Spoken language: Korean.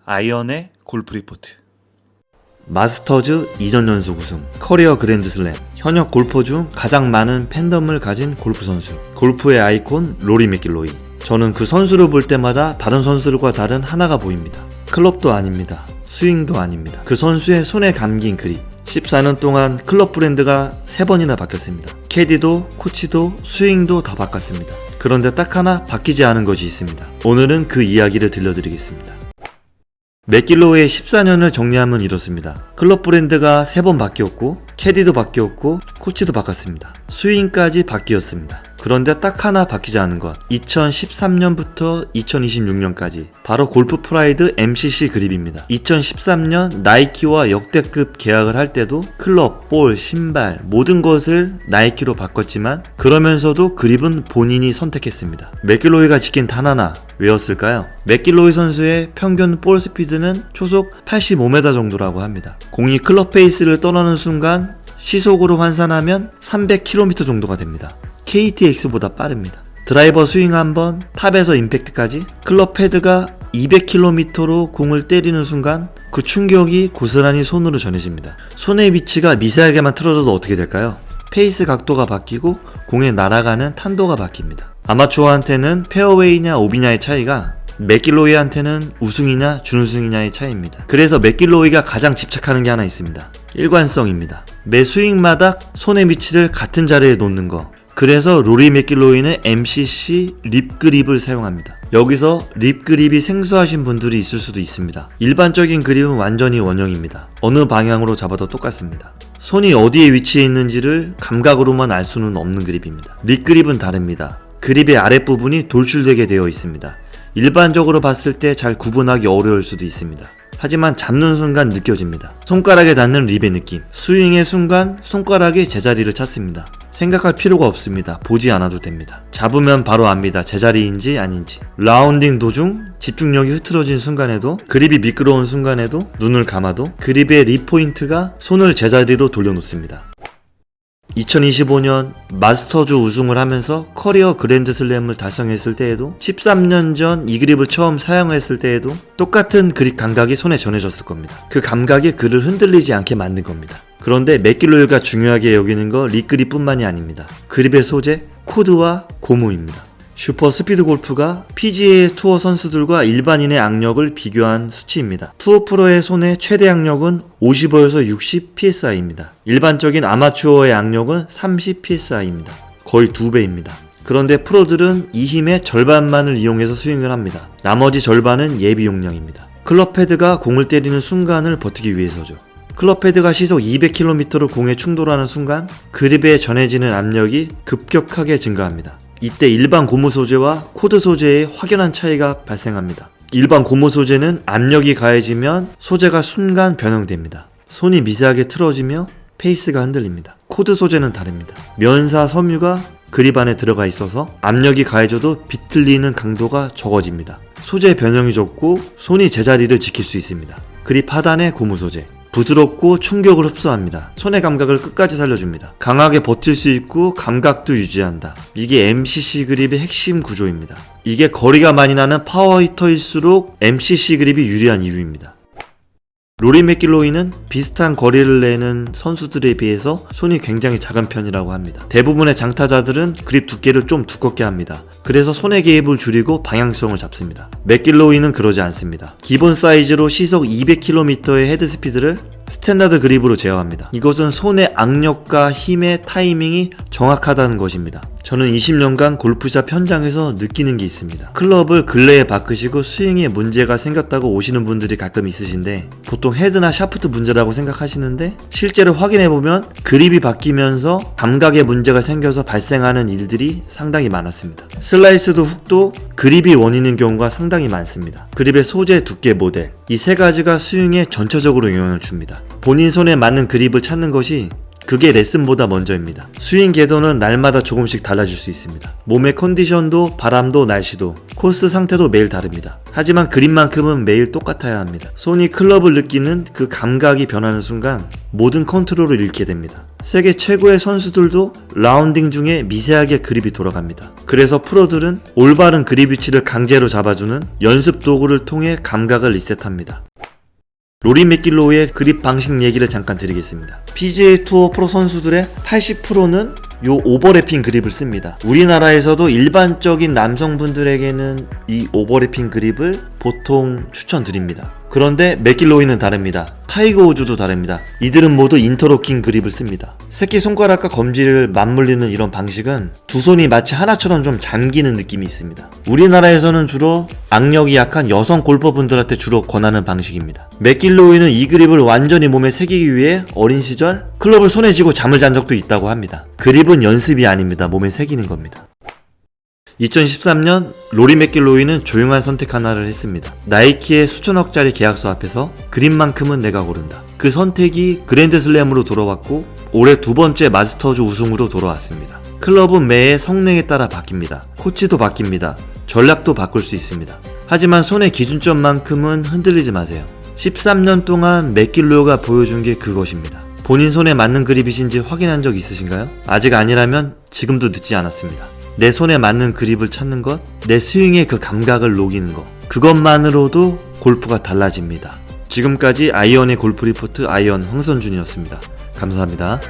아이언의 골프 리포트. 마스터즈 2전 연속 우승, 커리어 그랜드슬램, 현역 골퍼 중 가장 많은 팬덤을 가진 골프 선수, 골프의 아이콘 로리 맥길로이. 저는 그 선수를 볼 때마다 다른 선수들과 다른 하나가 보입니다. 클럽도 아닙니다. 스윙도 아닙니다. 그 선수의 손에 감긴 그립. 14년 동안 클럽 브랜드가 3번이나 바뀌었습니다. 캐디도, 코치도, 스윙도 다 바꿨습니다. 그런데 딱 하나 바뀌지 않은 것이 있습니다. 오늘은 그 이야기를 들려드리겠습니다. 맥길로이의 14년을 정리하면 이렇습니다. 클럽 브랜드가 3번 바뀌었고, 캐디도 바뀌었고, 코치도 바꿨습니다. 스윙까지 바뀌었습니다. 그런데 딱 하나 바뀌지 않은 것, 2013년부터 2026년까지 바로 골프 프라이드 MCC 그립입니다. 2013년 나이키와 역대급 계약을 할 때도 클럽, 볼, 신발 모든 것을 나이키로 바꿨지만 그러면서도 그립은 본인이 선택했습니다. 맥길로이가 지킨 단 하나, 왜였을까요? 맥길로이 선수의 평균 볼 스피드는 초속 85m 정도라고 합니다. 공이 클럽 페이스를 떠나는 순간 시속으로 환산하면 300km 정도가 됩니다. KTX보다 빠릅니다. 드라이버 스윙 한번, 탑에서 임팩트까지 클럽 패드가 200km로 공을 때리는 순간 그 충격이 고스란히 손으로 전해집니다. 손의 위치가 미세하게만 틀어져도 어떻게 될까요? 페이스 각도가 바뀌고 공에 날아가는 탄도가 바뀝니다. 아마추어한테는 페어웨이냐 오비냐의 차이가 맥길로이한테는 우승이냐 준우승이냐의 차이입니다. 그래서 맥길로이가 가장 집착하는 게 하나 있습니다. 일관성입니다. 매 스윙마다 손의 위치를 같은 자리에 놓는 거. 그래서 로리 맥길로이는 MCC 립 그립을 사용합니다. 여기서 립 그립이 생소하신 분들이 있을 수도 있습니다. 일반적인 그립은 완전히 원형입니다. 어느 방향으로 잡아도 똑같습니다. 손이 어디에 위치해 있는지를 감각으로만 알 수는 없는 그립입니다. 립 그립은 다릅니다. 그립의 아랫부분이 돌출되게 되어 있습니다. 일반적으로 봤을 때 잘 구분하기 어려울 수도 있습니다. 하지만 잡는 순간 느껴집니다. 손가락에 닿는 립의 느낌. 스윙의 순간 손가락이 제자리를 찾습니다. 생각할 필요가 없습니다. 보지 않아도 됩니다. 잡으면 바로 압니다. 제자리인지 아닌지. 라운딩 도중 집중력이 흐트러진 순간에도, 그립이 미끄러운 순간에도, 눈을 감아도 그립의 립 포인트가 손을 제자리로 돌려놓습니다. 2025년 마스터즈 우승을 하면서 커리어 그랜드슬램을 달성했을 때에도, 13년 전 이 그립을 처음 사용했을 때에도 똑같은 그립 감각이 손에 전해졌을 겁니다. 그 감각이 그를 흔들리지 않게 만든 겁니다. 그런데 맥길로이가 중요하게 여기는 거 립 그립뿐만이 아닙니다. 그립의 소재, 코드와 고무입니다. 슈퍼 스피드 골프가 PGA 투어 선수들과 일반인의 악력을 비교한 수치입니다. 투어 프로의 손의 최대 악력은 55에서 60 psi입니다. 일반적인 아마추어의 악력은 30 psi입니다. 거의 2배입니다. 그런데 프로들은 이 힘의 절반만을 이용해서 스윙을 합니다. 나머지 절반은 예비 용량입니다. 클럽 패드가 공을 때리는 순간을 버티기 위해서죠. 클럽 패드가 시속 200km로 공에 충돌하는 순간 그립에 전해지는 압력이 급격하게 증가합니다. 이때 일반 고무 소재와 코드 소재의 확연한 차이가 발생합니다. 일반 고무 소재는 압력이 가해지면 소재가 순간 변형됩니다. 손이 미세하게 틀어지며 페이스가 흔들립니다. 코드 소재는 다릅니다. 면사 섬유가 그립 안에 들어가 있어서 압력이 가해져도 비틀리는 강도가 적어집니다. 소재 변형이 적고 손이 제자리를 지킬 수 있습니다. 그립 하단의 고무 소재. 부드럽고 충격을 흡수합니다. 손의 감각을 끝까지 살려줍니다. 강하게 버틸 수 있고 감각도 유지한다. 이게 MCC 그립의 핵심 구조입니다. 이게 거리가 많이 나는 파워 히터일수록 MCC 그립이 유리한 이유입니다. 로리 맥길로이는 비슷한 거리를 내는 선수들에 비해서 손이 굉장히 작은 편이라고 합니다. 대부분의 장타자들은 그립 두께를 좀 두껍게 합니다. 그래서 손의 개입을 줄이고 방향성을 잡습니다. 맥길로이는 그러지 않습니다. 기본 사이즈로 시속 200km의 헤드 스피드를 스탠다드 그립으로 제어합니다. 이것은 손의 악력과 힘의 타이밍이 정확하다는 것입니다. 저는 20년간 골프샵 현장에서 느끼는 게 있습니다. 클럽을 근래에 바꾸시고 스윙에 문제가 생겼다고 오시는 분들이 가끔 있으신데, 보통 헤드나 샤프트 문제라고 생각하시는데 실제로 확인해보면 그립이 바뀌면서 감각에 문제가 생겨서 발생하는 일들이 상당히 많았습니다. 슬라이스도 훅도 그립이 원인인 경우가 상당히 많습니다. 그립의 소재, 두께, 모델, 이 3가지가 스윙에 전체적으로 영향을 줍니다. 본인 손에 맞는 그립을 찾는 것이 그게 레슨보다 먼저입니다. 스윙 궤도는 날마다 조금씩 달라질 수 있습니다. 몸의 컨디션도 바람도 날씨도 코스 상태도 매일 다릅니다. 하지만 그립만큼은 매일 똑같아야 합니다. 손이 클럽을 느끼는 그 감각이 변하는 순간 모든 컨트롤을 잃게 됩니다. 세계 최고의 선수들도 라운딩 중에 미세하게 그립이 돌아갑니다. 그래서 프로들은 올바른 그립 위치를 강제로 잡아주는 연습 도구를 통해 감각을 리셋합니다. 로리 맥길로이의 그립 방식 얘기를 잠깐 드리겠습니다. PGA 투어 프로 선수들의 80%는 요 오버래핑 그립을 씁니다. 우리나라에서도 일반적인 남성분들에게는 이 오버래핑 그립을 보통 추천드립니다. 그런데 맥길로이는 다릅니다. 타이거 우즈도 다릅니다. 이들은 모두 인터로킹 그립을 씁니다. 새끼손가락과 검지를 맞물리는 이런 방식은 두 손이 마치 하나처럼 좀 잠기는 느낌이 있습니다. 우리나라에서는 주로 악력이 약한 여성 골퍼분들한테 주로 권하는 방식입니다. 맥길로이는 이 그립을 완전히 몸에 새기기 위해 어린 시절 클럽을 손에 쥐고 잠을 잔 적도 있다고 합니다. 그립은 연습이 아닙니다. 몸에 새기는 겁니다. 2013년 로리 맥길로이는 조용한 선택 하나를 했습니다. 나이키의 수천억짜리 계약서 앞에서 그립만큼은 내가 고른다. 그 선택이 그랜드슬램으로 돌아왔고 올해 두 번째 마스터즈 우승으로 돌아왔습니다. 클럽은 매해 성능에 따라 바뀝니다. 코치도 바뀝니다. 전략도 바꿀 수 있습니다. 하지만 손의 기준점만큼은 흔들리지 마세요. 13년 동안 맥길로이가 보여준 게 그것입니다. 본인 손에 맞는 그립이신지 확인한 적 있으신가요? 아직 아니라면 지금도 늦지 않았습니다. 내 손에 맞는 그립을 찾는 것, 내 스윙의 그 감각을 녹이는 것, 그것만으로도 골프가 달라집니다. 지금까지 아이언의 골프 리포트 아이언 황선준이었습니다. 감사합니다.